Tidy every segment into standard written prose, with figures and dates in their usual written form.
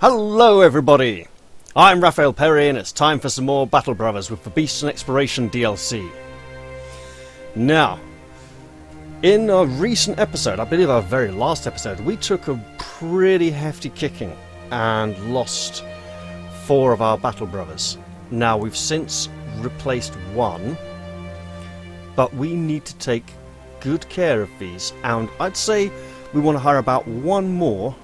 Hello everybody! I'm Raphael Perry and it's time for some more Battle Brothers with the Beast and Exploration DLC. Now, in a recent episode, I believe our very last episode, we took a pretty hefty kicking and lost 4 of our Battle Brothers. Now we've since replaced 1, but we need to take good care of these, and I'd say we want to hire about 1 more,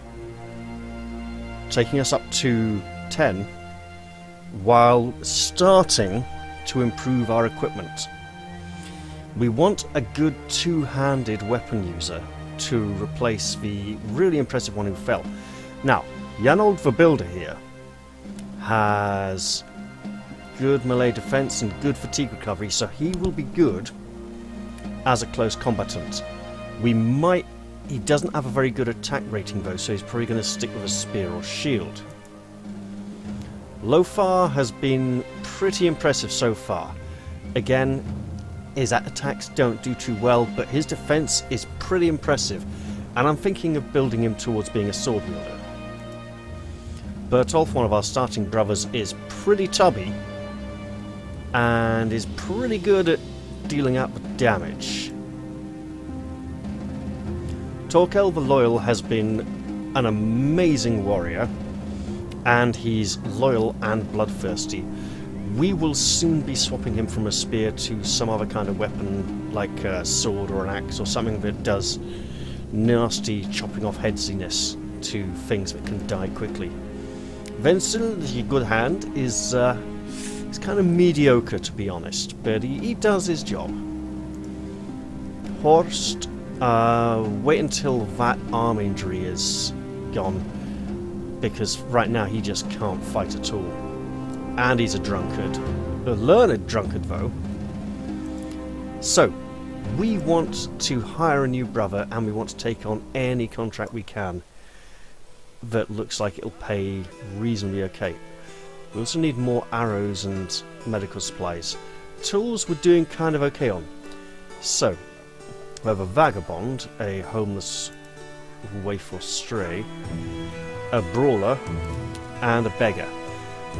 taking us up to 10, while starting to improve our equipment. We want a good 2-handed weapon user to replace the really impressive one who fell. Now, Janold the Builder here has good melee defense and good fatigue recovery, so he will be good as a close combatant. He doesn't have a very good attack rating though, so he's probably going to stick with a spear or shield. Lofar has been pretty impressive so far. Again, his attacks don't do too well, but his defense is pretty impressive, and I'm thinking of building him towards being a sword wielder. Bertolf, one of our starting brothers, is pretty tubby and is pretty good at dealing out the damage. Torkel the Loyal has been an amazing warrior, and he's loyal and bloodthirsty. We will soon be swapping him from a spear to some other kind of weapon, like a sword or an axe or something that does nasty chopping off headsiness to things that can die quickly. Wenzel, the good hand, is kind of mediocre, to be honest, but he does his job. Horst, wait until that arm injury is gone, because right now he just can't fight at all. And he's a drunkard. A learned drunkard, though. So, we want to hire a new brother, and we want to take on any contract we can that looks like it'll pay reasonably okay. We also need more arrows and medical supplies. Tools we're doing kind of okay on. So, we have a vagabond, a homeless waif or stray, a brawler, and a beggar.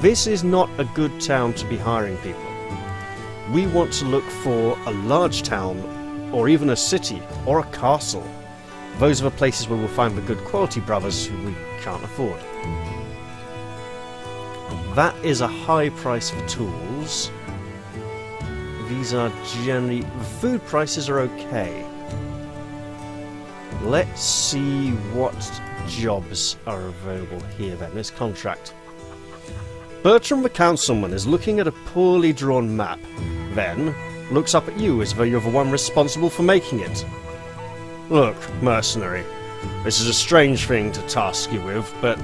This is not a good town to be hiring people. We want to look for a large town, or even a city, or a castle. Those are the places where we'll find the good quality brothers who we can't afford. That is a high price for tools. These are generally... the food prices are okay. Let's see what jobs are available here then. This contract. Bertram the Councilman is looking at a poorly drawn map, then looks up at you as though you're the one responsible for making it. Look, mercenary, this is a strange thing to task you with, but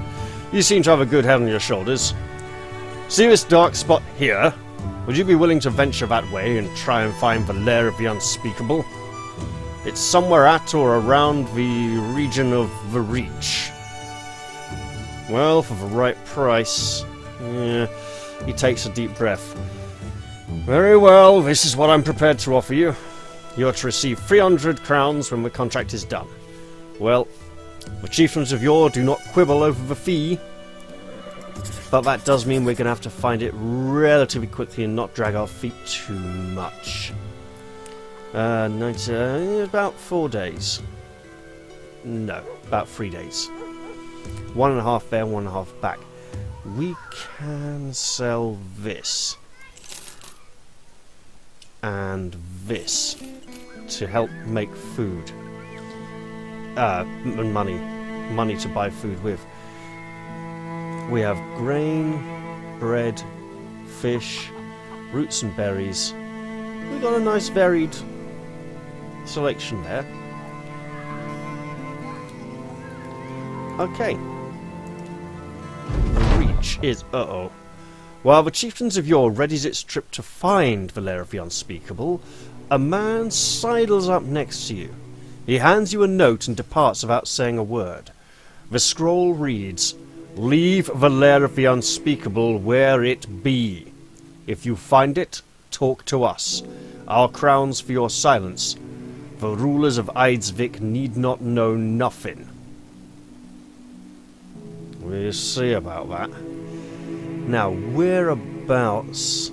you seem to have a good head on your shoulders. See this dark spot here? Would you be willing to venture that way and try and find the lair of the unspeakable? It's somewhere at or around the region of the Reach. Well, for the right price... he takes a deep breath. Very well, this is what I'm prepared to offer you. You're to receive 300 crowns when the contract is done. Well, the chieftains of Yore do not quibble over the fee, but that does mean we're going to have to find it relatively quickly and not drag our feet too much. About 4 days. No, about 3 days. 1.5 there, 1.5 back. We can sell this and this to help make food. Money to buy food with. We have grain, bread, fish, roots and berries. We've got a nice varied selection there. Okay. Is While the chieftains of Yore readies its trip to find the lair of the unspeakable, a man sidles up next to you. He hands you a note and departs without saying a word. The scroll reads, "Leave the lair of the unspeakable where it be. If you find it, talk to us. Our crowns for your silence. The rulers of Eidsvik need not know nothing." We'll see about that. Now, whereabouts?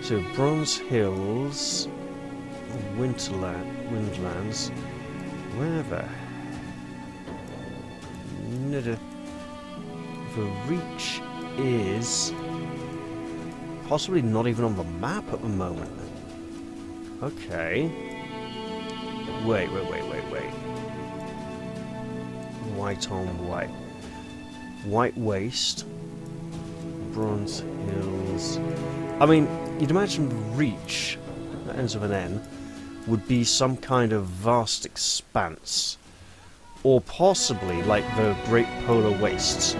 So, Bronze Hills, Windlands. Where the reach is possibly not even on the map at the moment. Okay. Wait. White on white. White Waste. Bronze Hills. I mean, you'd imagine reach, that ends with an N, would be some kind of vast expanse. Or possibly like the Great Polar Wastes.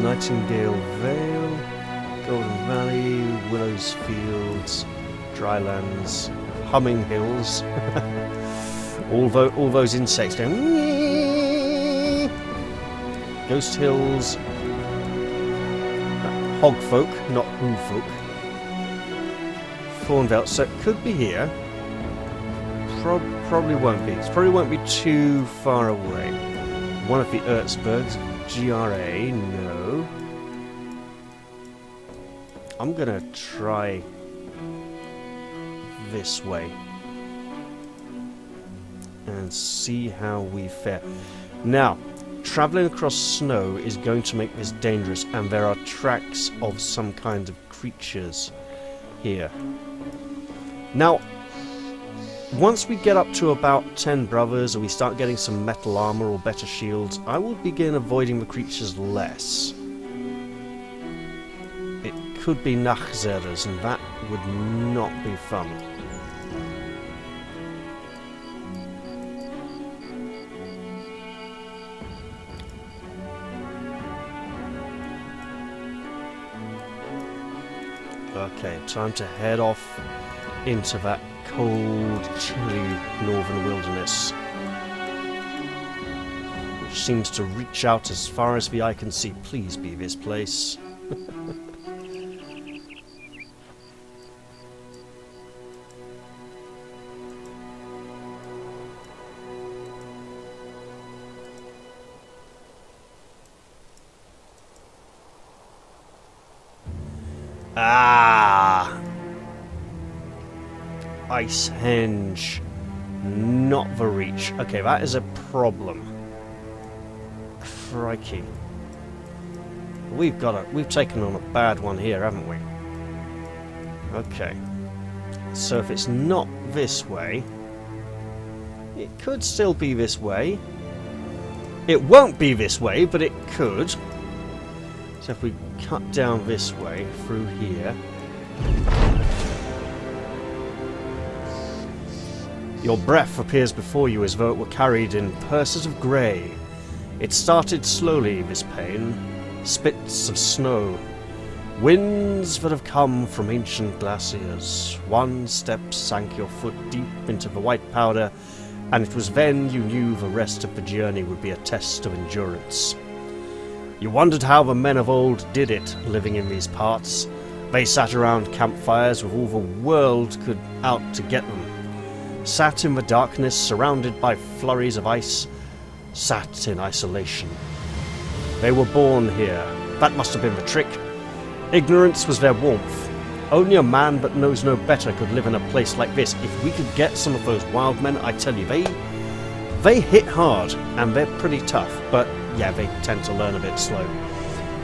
Nightingale Vale, Golden Valley, Willows Fields, Drylands, Humming Hills. all those insects going. Ghost Hills. Hogfolk, not Hooffolk. Thornveld, so it could be here. Probably won't be. It probably won't be too far away. One of the Erzbergs, GRA, no. I'm gonna try this way and see how we fare. Now, travelling across snow is going to make this dangerous, and there are tracks of some kind of creatures here. Now, once we get up to about 10 brothers, or we start getting some metal armour or better shields, I will begin avoiding the creatures less. It could be Nachzerers, and that would not be fun. Okay, time to head off into that cold, chilly northern wilderness, which seems to reach out as far as the eye can see. Please be this place. Ah! Icehenge. Not the reach. Okay, that is a problem. Crikey. We've taken on a bad one here, haven't we? Okay. So if it's not this way, it could still be this way. It won't be this way, but it could. So if we cut down this way, through here. Your breath appears before you as though it were carried in purses of grey. It started slowly, this pain. Spits of snow. Winds that have come from ancient glaciers. One step sank your foot deep into the white powder, and it was then you knew the rest of the journey would be a test of endurance. You wondered how the men of old did it, living in these parts. They sat around campfires with all the world could out to get them. Sat in the darkness, surrounded by flurries of ice. Sat in isolation. They were born here. That must have been the trick. Ignorance was their warmth. Only a man that knows no better could live in a place like this. If we could get some of those wild men, I tell you, they hit hard, and they're pretty tough, but yeah, they tend to learn a bit slow.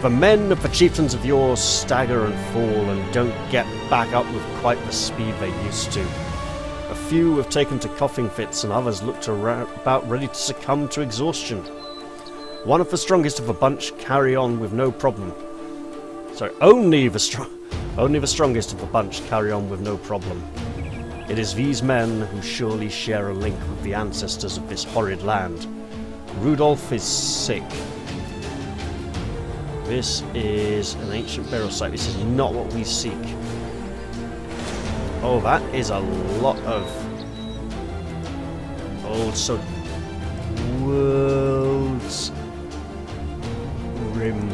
The men of the chieftains of yore stagger and fall and don't get back up with quite the speed they used to. A few have taken to coughing fits, and others looked about ready to succumb to exhaustion. One of the strongest of the bunch carry on with no problem. Sorry, only the strongest of the bunch carry on with no problem. It is these men who surely share a link with the ancestors of this horrid land. Rudolph is sick. This is an ancient burial site. This is not what we seek. Oh, that is a lot of old world's rim.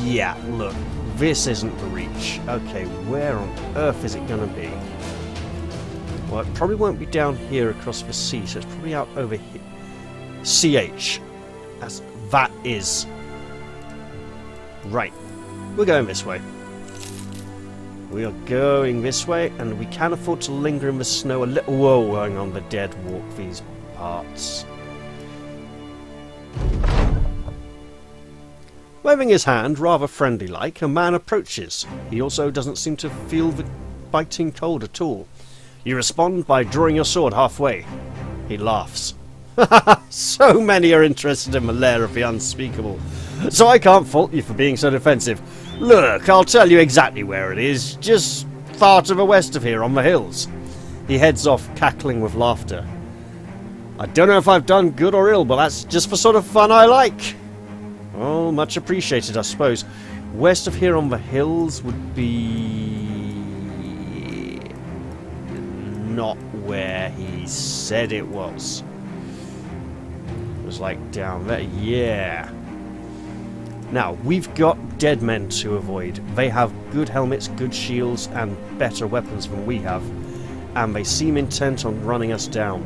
Yeah, look, this isn't the reach. Okay, where on earth is it gonna be? Well, it probably won't be down here across the sea, so it's probably out over here. CH. That's that is. Right. We're going this way. We are going this way, and we can afford to linger in the snow a little while going on the dead walk these parts. Waving his hand, rather friendly-like, a man approaches. He also doesn't seem to feel the biting cold at all. You respond by drawing your sword halfway. He laughs. So many are interested in the lair of the unspeakable, so I can't fault you for being so defensive. Look, I'll tell you exactly where it is, just far to the west of here on the hills. He heads off, cackling with laughter. I don't know if I've done good or ill, but that's just the sort of fun I like. Oh, much appreciated, I suppose. West of here on the hills would be... not where he said it was. It was like down there, yeah. Now, we've got dead men to avoid. They have good helmets, good shields, and better weapons than we have. And they seem intent on running us down.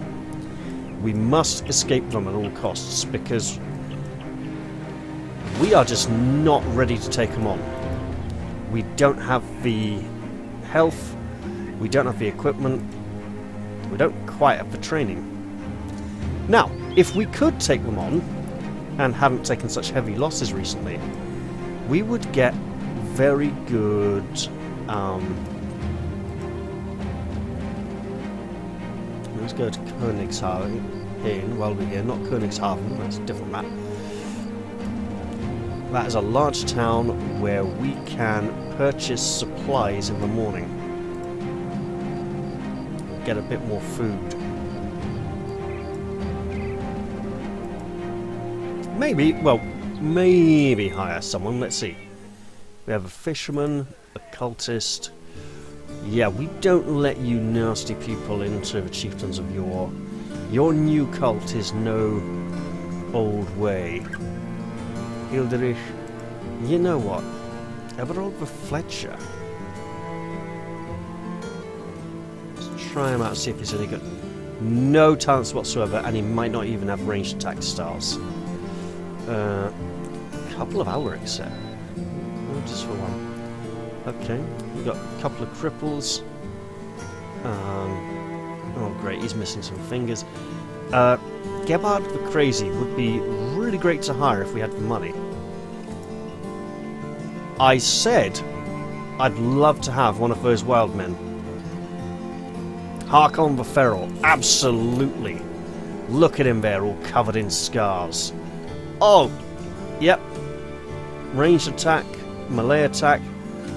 We must escape them at all costs, because we are just not ready to take them on. We don't have the health, we don't have the equipment, we don't quite have the training. Now, if we could take them on, and haven't taken such heavy losses recently, we would get very good let's go to Königshaven while we're here. Not Königshaven, that's a different map. That is a large town where we can purchase supplies in the morning. Get a bit more food. Maybe hire someone. Let's see. We have a fisherman, a cultist. Yeah, we don't let you nasty people into the chieftains of Yore. Your new cult is no old way. Hilderich, you know what? Everald the Fletcher. Let's try him out and see if he's any good. No talents whatsoever, and he might not even have ranged attack styles. Couple of Alrics there. Oh, just for one. Okay, we've got a couple of cripples. Oh great, he's missing some fingers. Gebhard the Crazy would be really great to hire if we had the money. I said I'd love to have one of those wild men. Harkon the Feral, absolutely. Look at him there, all covered in scars. Oh, yep. Ranged attack, melee attack,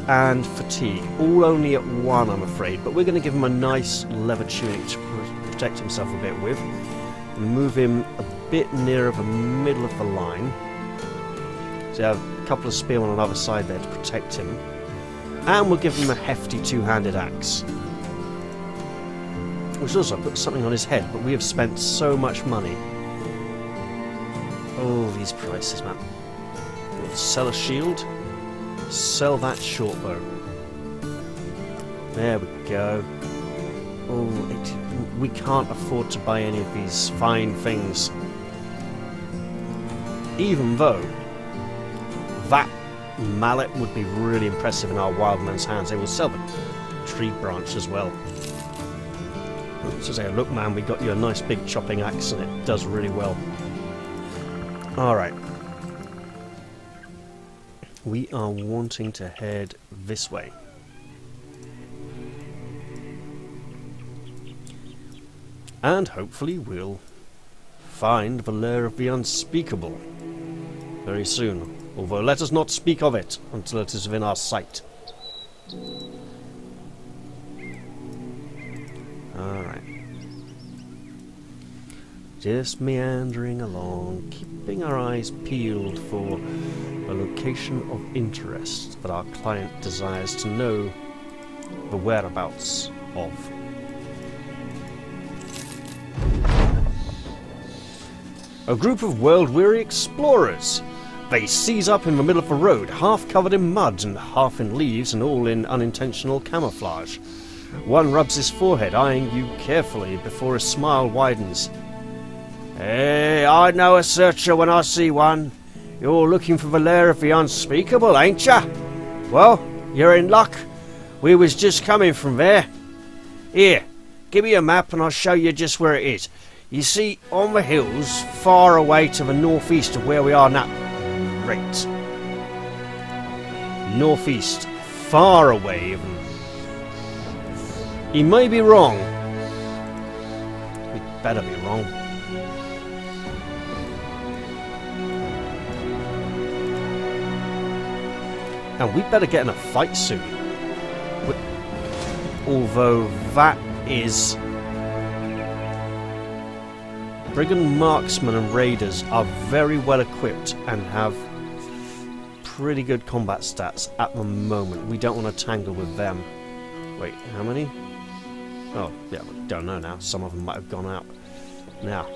and fatigue. All only at 1, I'm afraid. But we're going to give him a nice leather tunic to protect himself a bit with. Move him a bit nearer the middle of the line. So you have a couple of spearmen on the other side there to protect him. And we'll give him a hefty two-handed axe. We should also put something on his head, but we have spent so much money. Oh, these prices, man. We'll sell a shield. Sell that short bow. There we go. Oh, we can't afford to buy any of these fine things. Even though that mallet would be really impressive in our wild man's hands. They will sell the tree branch as well. So say, look man, we got you a nice big chopping axe and it does really well. Alright. We are wanting to head this way. And hopefully we'll find the lair of the unspeakable very soon. Although let us not speak of it until it is within our sight. Alright. Just meandering along, keeping our eyes peeled for a location of interest that our client desires to know the whereabouts of. A group of world-weary explorers. They seize up in the middle of the road, half covered in mud and half in leaves and all in unintentional camouflage. One rubs his forehead, eyeing you carefully before his smile widens. Hey, I know a searcher when I see one. You're looking for the lair of the unspeakable, ain't ya? Well, you're in luck. We was just coming from there. Here, give me a map and I'll show you just where it is. You see, on the hills, far away to the northeast of where we are now. Right. Northeast. Far away, even. He may be wrong. He better be wrong. And we better get in a fight soon. Although that is... Brigand marksmen and raiders are very well equipped and have pretty good combat stats at the moment. We don't want to tangle with them. Wait, how many? Oh, yeah, we don't know now. Some of them might have gone out. Now,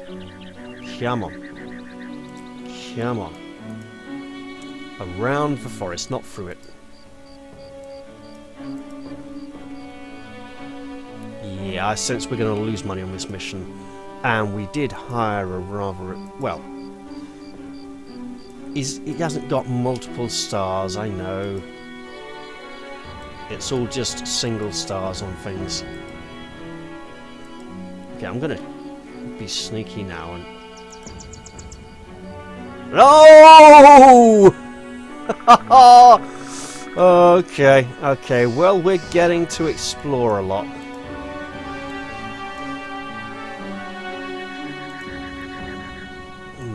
come on. Come on. Around the forest, not through it. Yeah, I sense we're going to lose money on this mission. And we did hire a rather... Well, he hasn't got multiple stars, I know. It's all just single stars on things. Okay, I'm going to be sneaky now and... No! Okay, well, we're getting to explore a lot.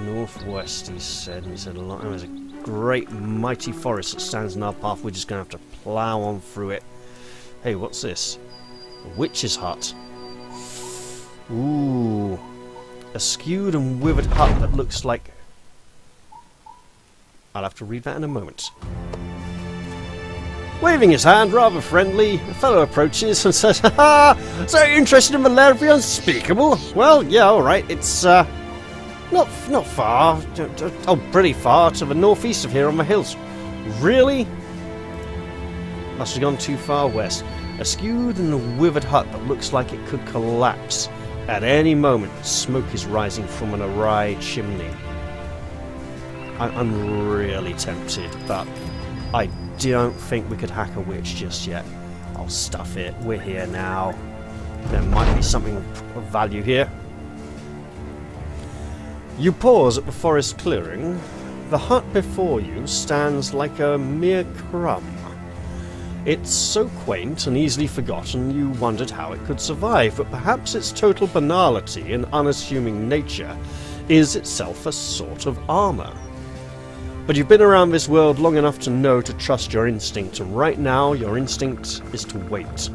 Northwest, he said a lot. There's a great mighty forest that stands in our path. We're just going to have to plough on through it. Hey, what's this? A witch's hut. Ooh. A skewed and withered hut that looks like... I'll have to read that in a moment. Waving his hand rather friendly, a fellow approaches and says, "Ha! So you're interested in the lair of the unspeakable? Well, yeah, alright, it's, not far, pretty far to the northeast of here on the hills." Really? Must have gone too far west. A skewed and withered hut that looks like it could collapse at any moment. Smoke is rising from an awry chimney. I'm really tempted, but I don't think we could hack a witch just yet. I'll stuff it. We're here now. There might be something of value here. You pause at the forest clearing. The hut before you stands like a mere crumb. It's so quaint and easily forgotten you wondered how it could survive, but perhaps its total banality and unassuming nature is itself a sort of armour. But you've been around this world long enough to know to trust your instinct, and right now your instinct is to wait.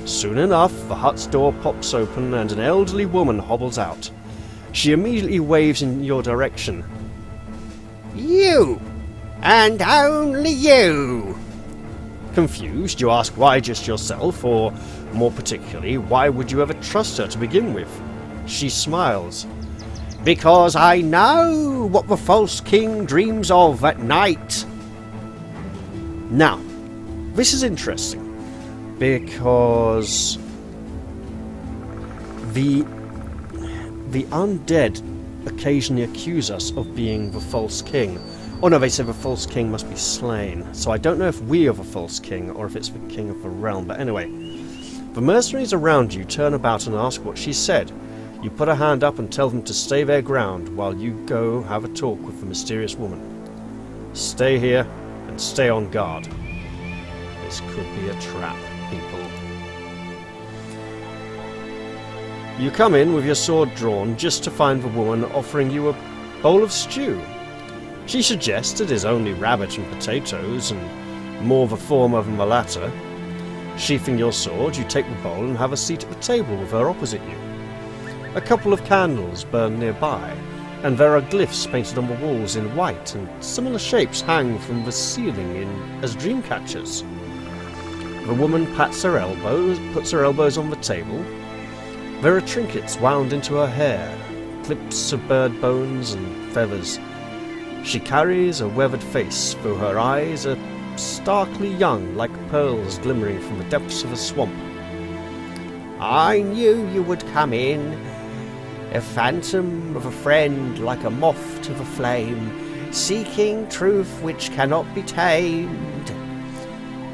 Soon enough, the hut's door pops open and an elderly woman hobbles out. She immediately waves in your direction. "You! And only you!" Confused, you ask why just yourself, or more particularly, why would you ever trust her to begin with? She smiles. "Because I know what the false king dreams of at night." Now, this is interesting, because the undead occasionally accuse us of being the false king. Oh no, they say the false king must be slain. So I don't know if we are the false king or if it's the king of the realm. But anyway, the mercenaries around you turn about and ask what she said. You put a hand up and tell them to stay their ground while you go have a talk with the mysterious woman. Stay here and stay on guard. This could be a trap, people. You come in with your sword drawn just to find the woman offering you a bowl of stew. She suggests it is only rabbit and potatoes, and more the former than the latter. Sheathing your sword, you take the bowl and have a seat at the table with her opposite you. A couple of candles burn nearby, and there are glyphs painted on the walls in white, and similar shapes hang from the ceiling as dream catchers. The woman puts her elbows on the table. There are trinkets wound into her hair, clips of bird bones and feathers. She carries a weathered face, though her eyes are starkly young, like pearls glimmering from the depths of a swamp. "I knew you would come in, a phantom of a friend like a moth to the flame, seeking truth which cannot be tamed.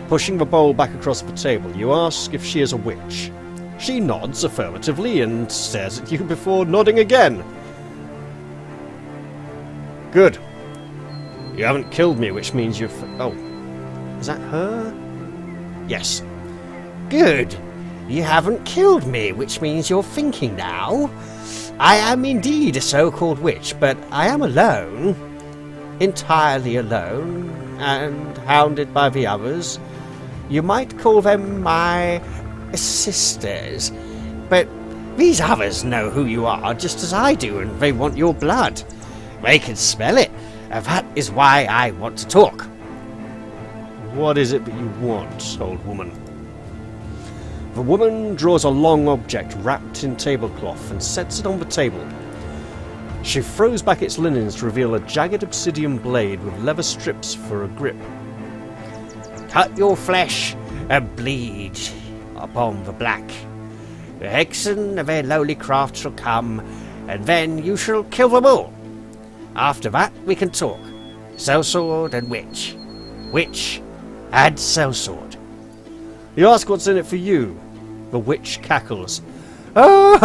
Pushing the bowl back across the table, you ask if she is a witch. She nods affirmatively and stares at you before nodding again. Good. You haven't killed me, which means you've... Oh. Is that her? Yes. Good. You haven't killed me, which means you're thinking now. I am indeed a so-called witch, but I am alone. Entirely alone, and hounded by the others. You might call them my sisters, but these others know who you are just as I do, and they want your blood. They can smell it, and that is why I want to talk. What is it that you want, old woman? The woman draws a long object wrapped in tablecloth and sets it on the table. She throws back its linens to reveal a jagged obsidian blade with leather strips for a grip. Cut your flesh and bleed upon the black. The Hexen of their lowly craft shall come, and then you shall kill them all. After that we can talk. Sellsword and witch. Witch and sellsword. You ask what's in it for you. The witch cackles. Oh,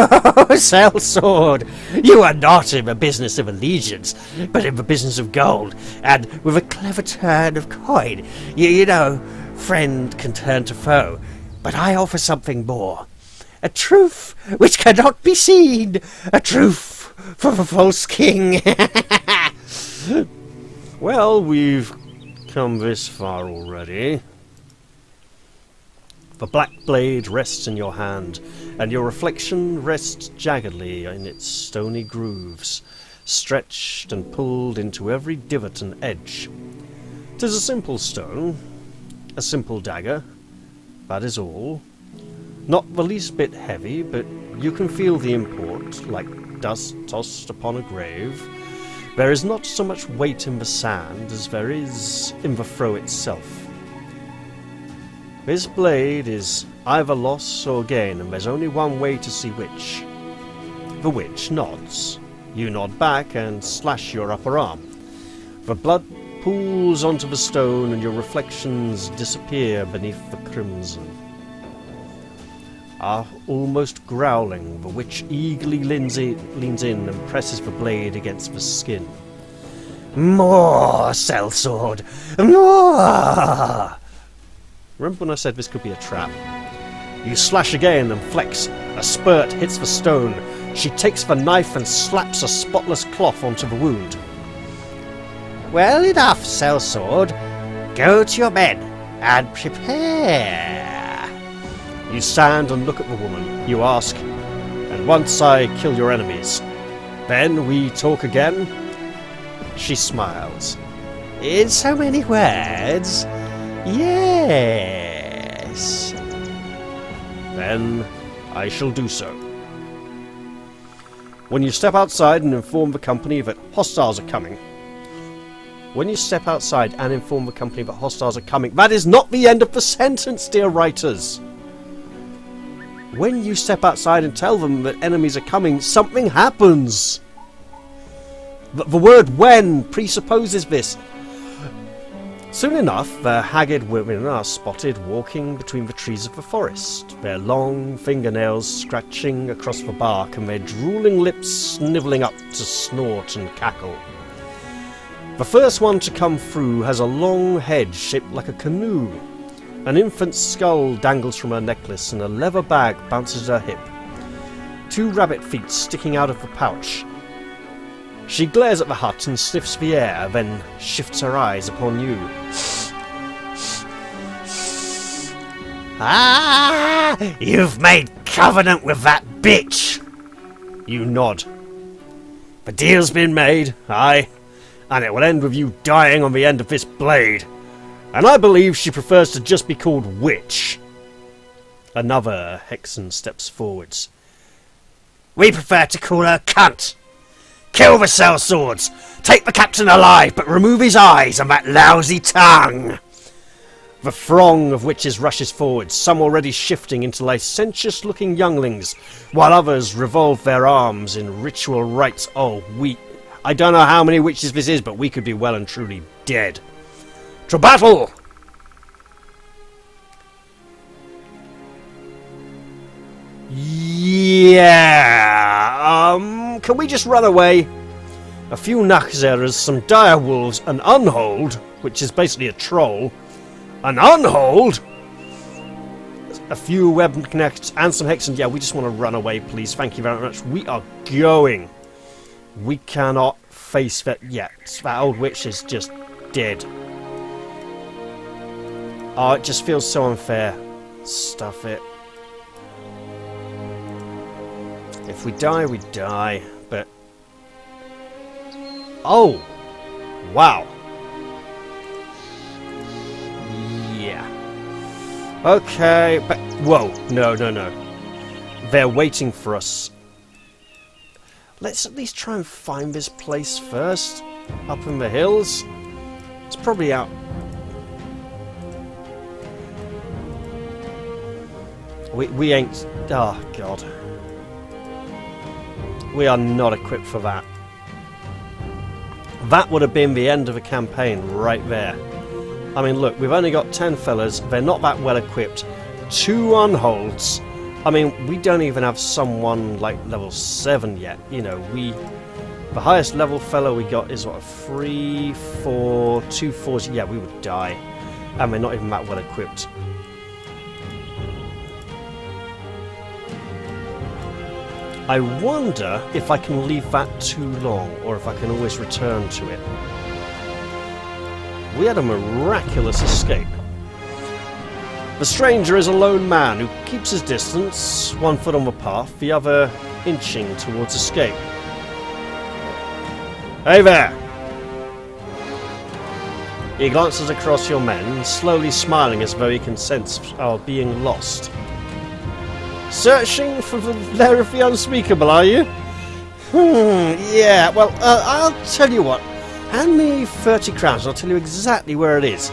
sellsword! You are not in the business of allegiance, but in the business of gold, and with a clever turn of coin. You know, friend can turn to foe, but I offer something more. A truth which cannot be seen. A truth for the false king. Well, we've come this far already. The black blade rests in your hand, and your reflection rests jaggedly in its stony grooves, stretched and pulled into every divot and edge. 'Tis a simple stone, a simple dagger, that is all. Not the least bit heavy, but you can feel the import, like dust tossed upon a grave. There is not so much weight in the sand as there is in the throw itself. This blade is either loss or gain, and there's only one way to see which. The witch nods. You nod back and slash your upper arm. The blood pools onto the stone, and your reflections disappear beneath the crimson. Almost growling, the witch eagerly leans in and presses the blade against the skin. More, sellsword! More! Remember when I said this could be a trap? You slash again and flex. A spurt hits the stone. She takes the knife and slaps a spotless cloth onto the wound. Well enough, sellsword. Go to your men and prepare. You stand and look at the woman. You ask, and once I kill your enemies, then we talk again? She smiles. In so many words, yes. Then I shall do so. When you step outside and inform the company that hostiles are coming. When you step outside and inform the company that hostiles are coming. That is not the end of the sentence, dear writers. When you step outside and tell them that enemies are coming, something happens. The word when presupposes this. Soon enough, the haggard women are spotted walking between the trees of the forest, their long fingernails scratching across the bark and their drooling lips snivelling up to snort and cackle. The first one to come through has a long head shaped like a canoe. An infant's skull dangles from her necklace and a leather bag bounces at her hip. 2 rabbit feet sticking out of the pouch. She glares at the hut and sniffs the air, then shifts her eyes upon you. Ah! You've made covenant with that bitch! You nod. The deal's been made, aye, and it will end with you dying on the end of this blade. And I believe she prefers to just be called Witch. Another Hexen steps forwards. We prefer to call her cunt. Kill the sellswords. Take the captain alive, but remove his eyes and that lousy tongue. The throng of witches rushes forward, some already shifting into licentious-looking younglings, while others revolve their arms in ritual rites. Oh, I don't know how many witches this is, but we could be well and truly dead. To battle! Yeah! Can we just run away? A few Nachzeras, some dire wolves, an unhold, which is basically a troll. An unhold? A few webknechts and some hexen. Yeah, we just want to run away, please. Thank you very much. We are going. We cannot face that yet. That old witch is just dead. Oh, it just feels so unfair. Stuff it. If we die, we die. But... oh! Wow. Yeah. Okay, but... whoa. No, no, no. They're waiting for us. Let's at least try and find this place first. Up in the hills. It's probably out... We ain't... oh, God. We are not equipped for that. That would have been the end of a campaign right there. I mean, look, we've only got 10 fellas. They're not that well equipped. 2 unholds. I mean, we don't even have someone like level 7 yet. You know, the highest level fellow we got is what, a 3, 4, 2 4s. Yeah, we would die. And we're not even that well equipped. I wonder if I can leave that too long, or if I can always return to it. We had a miraculous escape. The stranger is a lone man who keeps his distance, 1 foot on the path, the other inching towards escape. Hey there! He glances across your men, slowly smiling as though he can sense our being lost. Searching for the lair of the unspeakable, are you? Yeah, well, I'll tell you what. Hand me 30 crowns and I'll tell you exactly where it is.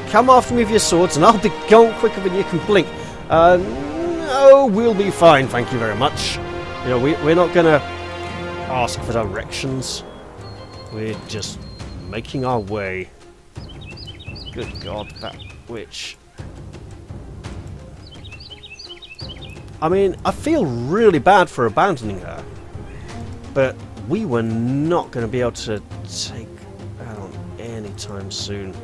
Come after me with your swords and I'll be gone quicker than you can blink. No, we'll be fine, thank you very much. You know, we're not going to ask for directions. We're just making our way. Good God, that witch. I mean, I feel really bad for abandoning her, but we were not going to be able to take her on anytime soon.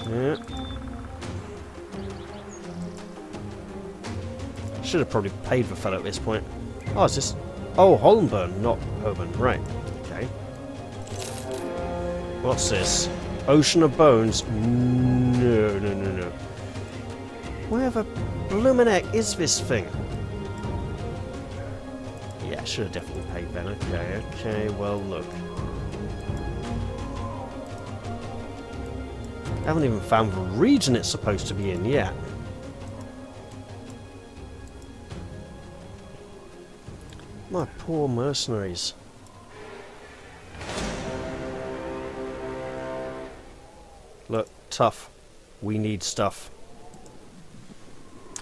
Yeah. Should have probably paid the fellow at this point. Oh, is this... oh, Holmburn, not Hoban. Right, okay. What's this? Ocean of Bones? No, no, no, no. Where the bloomin' heck is this thing? Yeah, should have definitely paid then. Okay, well, look. I haven't even found the region it's supposed to be in yet. My poor mercenaries. Look, tough. We need stuff.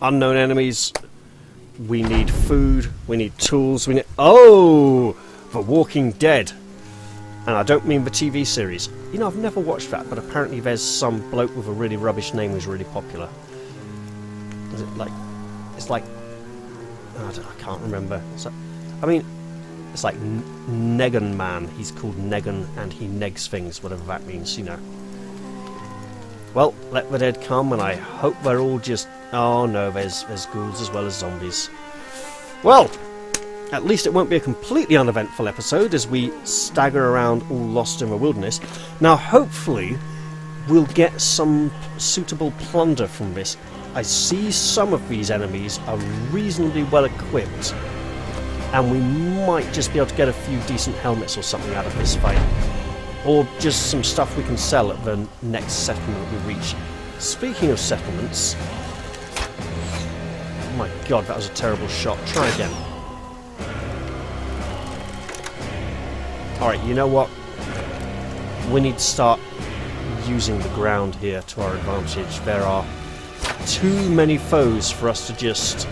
Unknown enemies. We need food. We need tools. We need... oh! The Walking Dead. And I don't mean the TV series. You know, I've never watched that, but apparently there's some bloke with a really rubbish name who's really popular. Is it like... it's like... I don't know, I can't remember. I mean, it's like Negan Man. He's called Negan and he negs things, whatever that means, you know. Well, let the dead come, and I hope they're all just... oh no, there's ghouls as well as zombies. Well, at least it won't be a completely uneventful episode as we stagger around all lost in the wilderness. Now, hopefully, we'll get some suitable plunder from this. I see some of these enemies are reasonably well equipped, and we might just be able to get a few decent helmets or something out of this fight. Or just some stuff we can sell at the next settlement we reach. Speaking of settlements... oh my God, that was a terrible shot. Try again. Alright, you know what? We need to start using the ground here to our advantage. There are too many foes for us to just...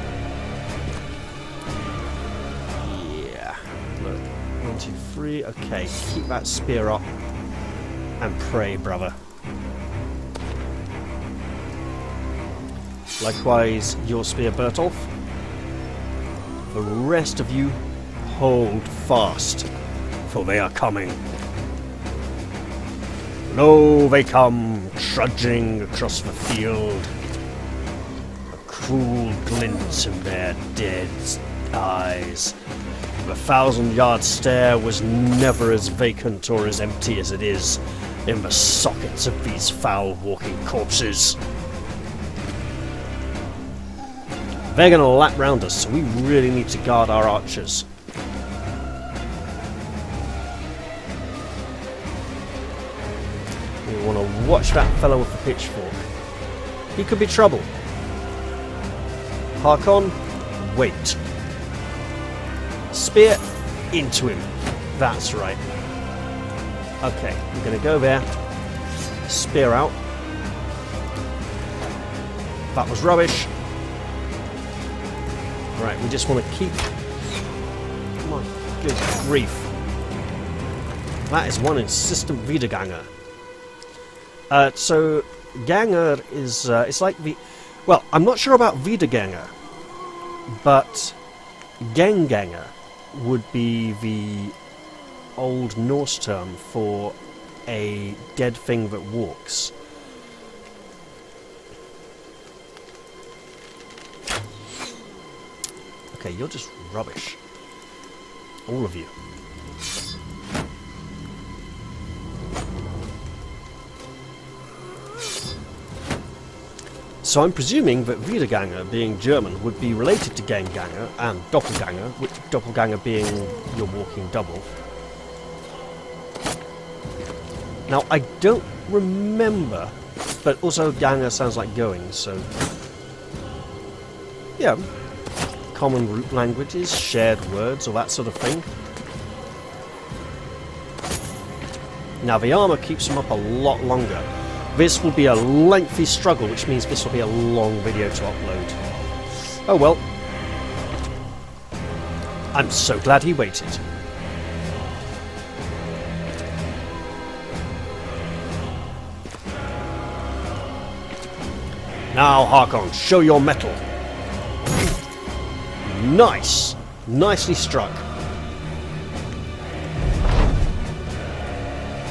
yeah. Look. 1, 2, 3. 3. Okay, keep that spear up and pray, brother. Likewise, your spear, Bertolf. The rest of you, hold fast, for they are coming. Lo, they come, trudging across the field. A cruel glint in their dead eyes. The 1,000-yard stare was never as vacant or as empty as it is in the sockets of these foul-walking corpses. They're going to lap round us, so we really need to guard our archers. We want to watch that fellow with the pitchfork. He could be trouble. Harkon, wait. Spear into him. That's right. Okay, we're going to go there. Spear out. That was rubbish. Right, we just want to keep... My good grief. That is one insistent Wiederganger. So, Ganger is... it's like the... Well, I'm not sure about Wiederganger, but Genganger would be the Old Norse term for a dead thing that walks. Okay, you're just rubbish. All of you. So I'm presuming that Wiederganger, being German, would be related to Genganger and Doppelganger, with Doppelganger being your walking double. Now, I don't remember, but also Ganger sounds like going, so... Yeah. Common root languages, shared words, or that sort of thing. Now, the armour keeps them up a lot longer. This will be a lengthy struggle, which means this will be a long video to upload. Oh well. I'm so glad he waited. Now, Harkon, show your mettle. Nice! Nicely struck.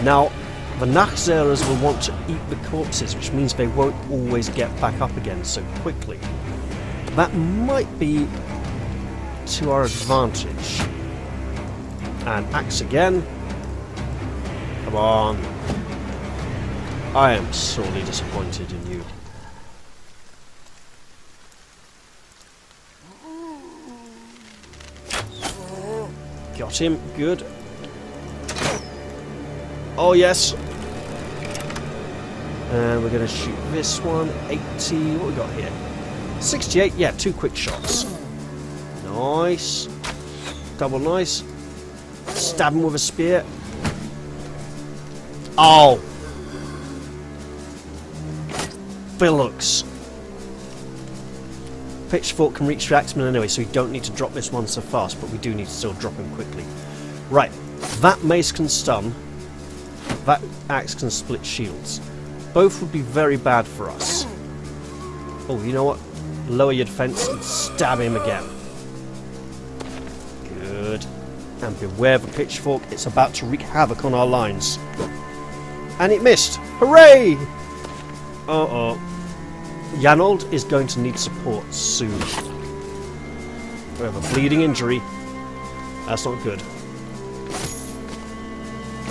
Now, the Nachzerers will want to eat the corpses, which means they won't always get back up again so quickly. That might be to our advantage. And axe again. Come on. I am sorely disappointed in you. Got him. Good. Oh, yes. And we're going to shoot this one. 80. What we got here? 68. Yeah, 2 quick shots. Nice. Double nice. Stab him with a spear. Oh. Philux. Pitchfork can reach the axeman anyway, so we don't need to drop this one so fast, but we do need to still drop him quickly. Right. That mace can stun. That axe can split shields. Both would be very bad for us. Oh, you know what? Lower your defense and stab him again. Good. And beware of the pitchfork. It's about to wreak havoc on our lines. And it missed. Hooray! Uh-oh. Yanold is going to need support soon. We have a bleeding injury. That's not good.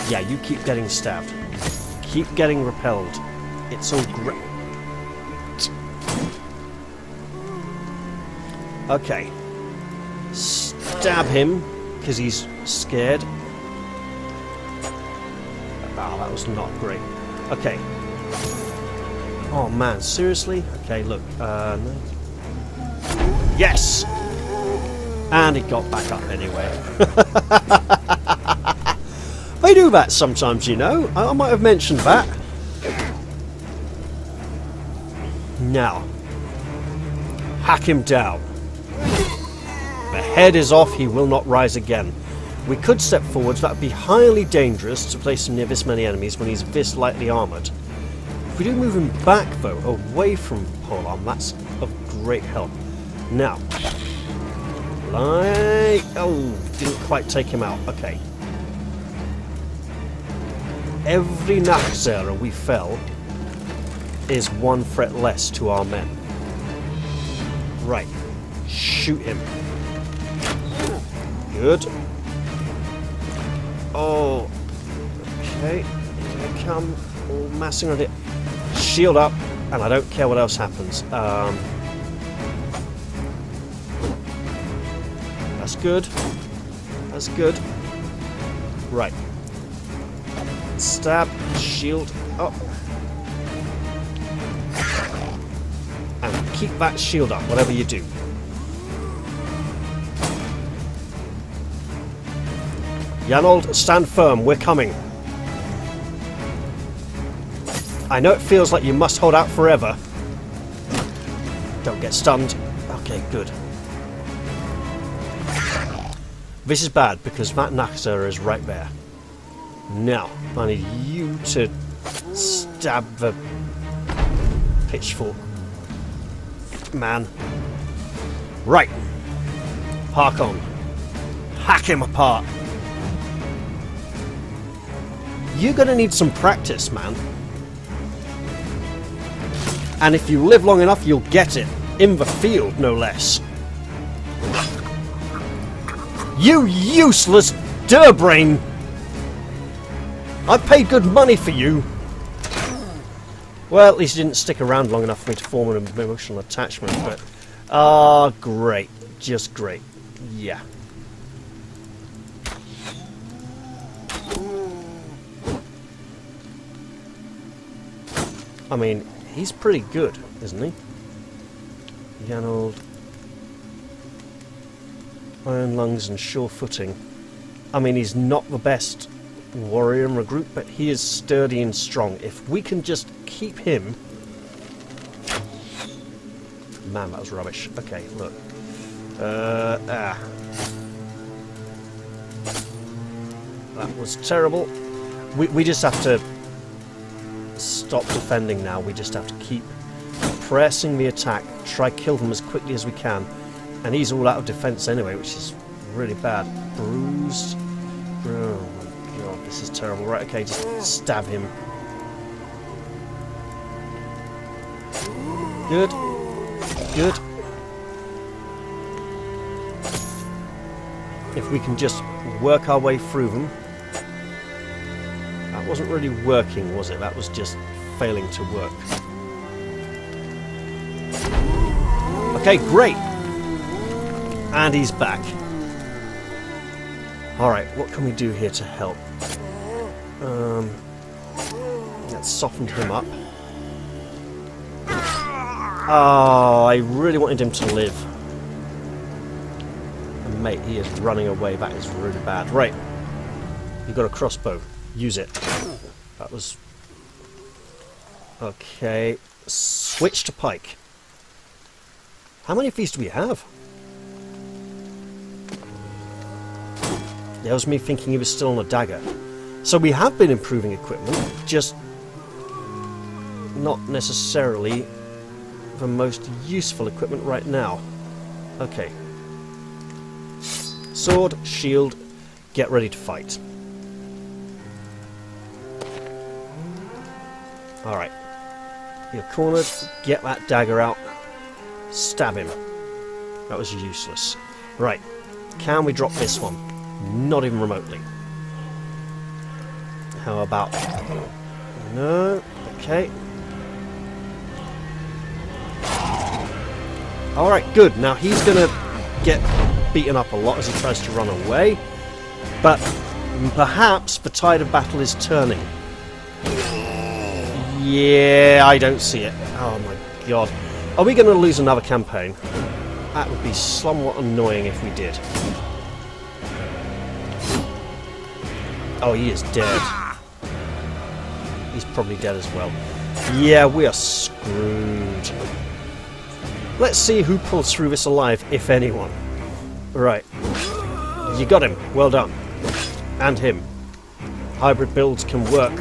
Yeah, you keep getting stabbed. Keep getting repelled. It's all great. Okay. Stab him, because he's scared. Oh, that was not great. Okay. Oh man, seriously? Okay, look. No. Yes! And he got back up anyway. They do that sometimes, you know. I might have mentioned that. Now, hack him down. The head is off, he will not rise again. We could step forwards. That would be highly dangerous to place him near this many enemies when he's this lightly armoured. If we do move him back, though, away from polearm, that's of great help. Now, oh, didn't quite take him out. Okay. Every Nachzehrer we fell is one threat less to our men. Right. Shoot him. Good. Oh. Okay. Here they come. All massing on it. Shield up, and I don't care what else happens. That's good. That's good. Right. Stab. Shield up. And keep that shield up, whatever you do. Janold, stand firm. We're coming. I know it feels like you must hold out forever. Don't get stunned. Okay, good. This is bad because that Nachzehrer is right there. Now, I need you to stab the pitchfork man. Right. Hark on. Hack him apart. You're gonna need some practice, man. And if you live long enough, you'll get it. In the field, no less. You useless dirbrain! I paid good money for you! Well, at least you didn't stick around long enough for me to form an emotional attachment, but... Ah, great. Just great. Yeah. I mean, he's pretty good, isn't he? Janold. Iron lungs and sure footing. I mean, he's not the best warrior in recruit, but he is sturdy and strong. If we can just keep him... Man, that was rubbish. Okay, look. That was terrible. We just have to stop defending now. We just have to keep pressing the attack, try kill them as quickly as we can. And he's all out of defense anyway, which is really bad. Bruised. Oh my god, this is terrible. Right, okay, just stab him. Good. Good. If we can just work our way through them. That wasn't really working, was it? That was just failing to work. Okay, great. And he's back. Alright, what can we do here to help? Let's soften him up. Oh, I really wanted him to live. And mate, he is running away. That is really bad. Right. You've got a crossbow. Use it. That was... Okay. Switch to pike. How many of these do we have? That was me thinking he was still on a dagger. So we have been improving equipment, just not necessarily the most useful equipment right now. Okay. Sword, shield, get ready to fight. Alright. You're cornered, get that dagger out, stab him. That was useless. Right. Can we drop this one? Not even remotely. How about... No. Okay. Alright, good. Now he's going to get beaten up a lot as he tries to run away. But perhaps the tide of battle is turning. Yeah, I don't see it. Oh my god. Are we going to lose another campaign? That would be somewhat annoying if we did. Oh, he is dead. He's probably dead as well. Yeah, we are screwed. Let's see who pulls through this alive, if anyone. Right. You got him. Well done. And him. Hybrid builds can work.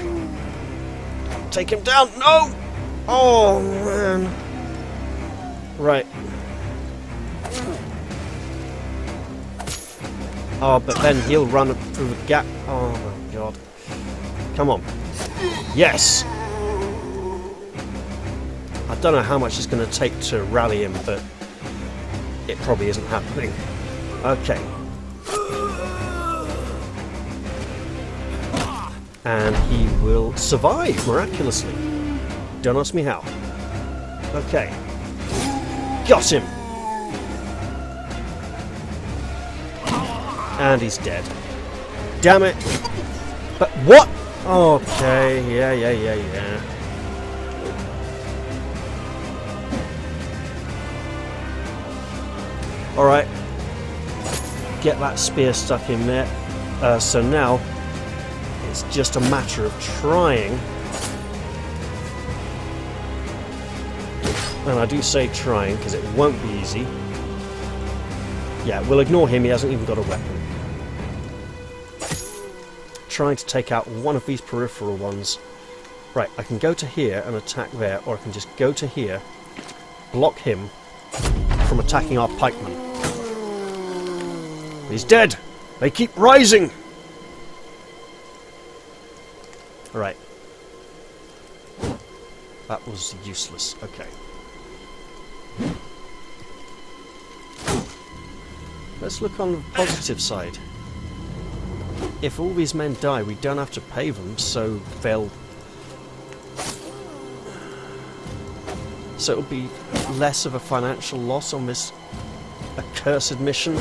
Take him down! No! Oh, man. Right. Oh, but then he'll run through the gap. Oh, my God. Come on. Yes! I don't know how much it's going to take to rally him, but it probably isn't happening. Okay. And he will survive miraculously. Don't ask me how. Okay. Got him! And he's dead. Damn it! But what? Okay, yeah. Alright. Get that spear stuck in there. So now, it's just a matter of trying. And I do say trying, because it won't be easy. Yeah, we'll ignore him, he hasn't even got a weapon. Trying to take out one of these peripheral ones. Right, I can go to here and attack there, or I can just go to here, block him from attacking our pikeman. He's dead! They keep rising! Alright. That was useless. Okay. Let's look on the positive side. If all these men die, we don't have to pay them, so they'll... So it'll be less of a financial loss on this accursed mission.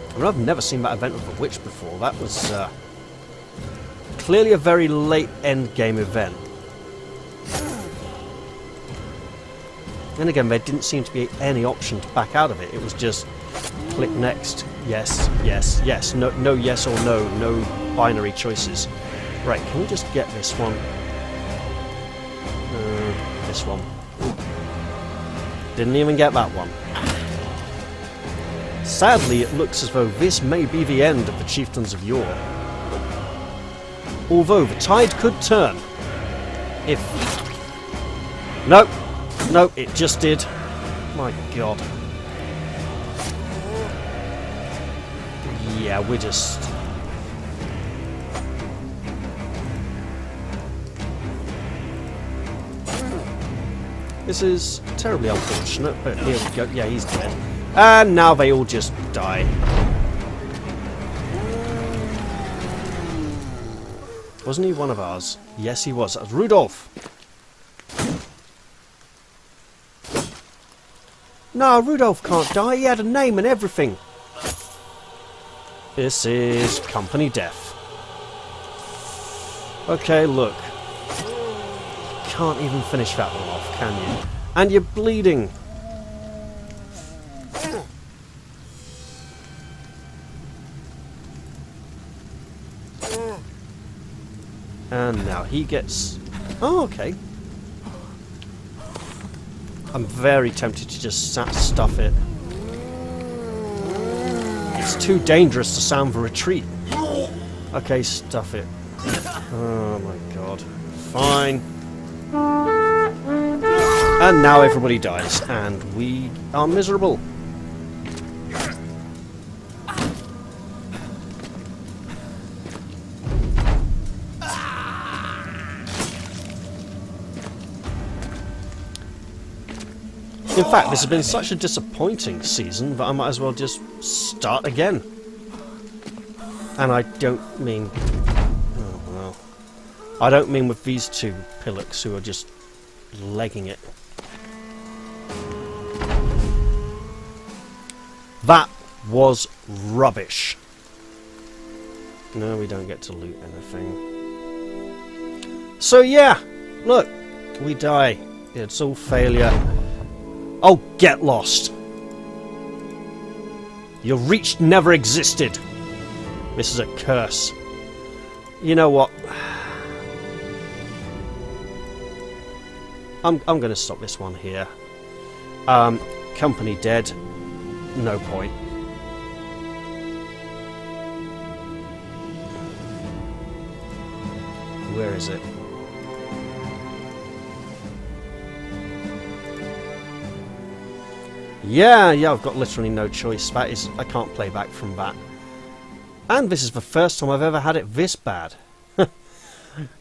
I mean, I've never seen that event of the witch before. That was clearly a very late endgame event. And again, there didn't seem to be any option to back out of it. It was just click next. Yes, yes, yes. No, no yes or no. No binary choices. Right, can we just get this one? This one. Didn't even get that one. Sadly, it looks as though this may be the end of the Chieftains of Yore. Although the tide could turn. If... Nope. Nope, it just did. My God. Yeah, we're just... This is terribly unfortunate, but here we go. Yeah, he's dead. And now they all just die. Wasn't he one of ours? Yes, he was. That was Rudolph. No, Rudolph can't die. He had a name and everything. This is company death. Okay, look. Can't even finish that one off, can you? And you're bleeding. And now he gets... Oh, okay. I'm very tempted to just stuff it. It's too dangerous to sound the retreat. Okay, stuff it. Oh my God. Fine. And now everybody dies, and we are miserable. In fact, this has been such a disappointing season that I might as well just start again. And I don't mean... Oh, well. I don't mean with these two pillocks who are just legging it. That was rubbish. No, we don't get to loot anything. So yeah, look, we die. It's all failure. Oh, get lost. Your reach never existed. This is a curse. You know what? I'm going to stop this one here. Company dead. No point. Where is it? Yeah, I've got literally no choice. I can't play back from that. And this is the first time I've ever had it this bad.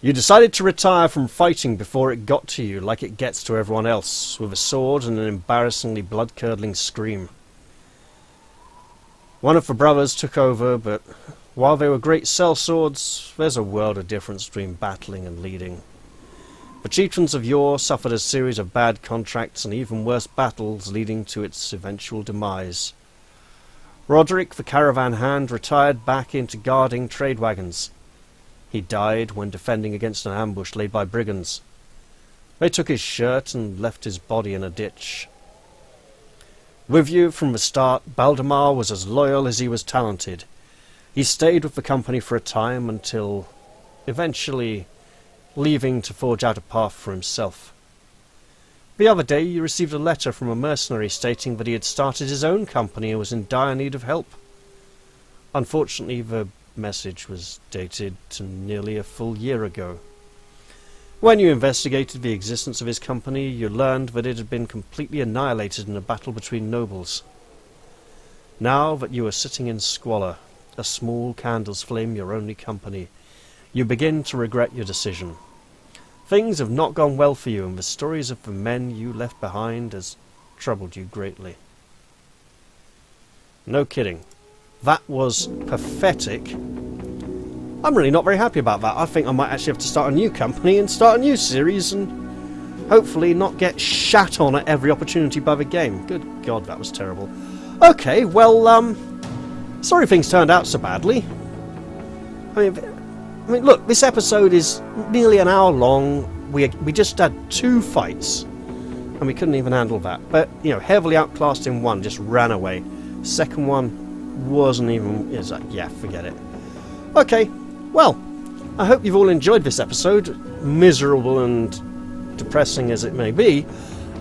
You decided to retire from fighting before it got to you, like it gets to everyone else, with a sword and an embarrassingly blood-curdling scream. One of the brothers took over, but while they were great sellswords, there's a world of difference between battling and leading. The chieftains of yore suffered a series of bad contracts and even worse battles, leading to its eventual demise. Roderick, the caravan hand, retired back into guarding trade wagons. He died when defending against an ambush laid by brigands. They took his shirt and left his body in a ditch. With you from the start, Baldemar was as loyal as he was talented. He stayed with the company for a time until eventually leaving to forge out a path for himself. The other day you received a letter from a mercenary stating that he had started his own company and was in dire need of help. Unfortunately, the message was dated to nearly a full year ago. When you investigated the existence of his company, you learned that it had been completely annihilated in a battle between nobles. Now that you are sitting in squalor, a small candle's flame your only company, you begin to regret your decision. Things have not gone well for you, and the stories of the men you left behind has troubled you greatly. No kidding. That was pathetic. I'm really not very happy about that. I think I might actually have to start a new company and start a new series and hopefully not get shat on at every opportunity by the game. Good God, that was terrible. Okay, well, sorry things turned out so badly. I mean, look, this episode is nearly an hour long. We just had 2 fights, and we couldn't even handle that. But, you know, heavily outclassed in one, just ran away. Second one wasn't even... It was like, yeah, forget it. Okay, well, I hope you've all enjoyed this episode, miserable and depressing as it may be,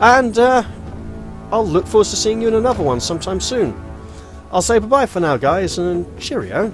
and I'll look forward to seeing you in another one sometime soon. I'll say bye-bye for now, guys, and cheerio.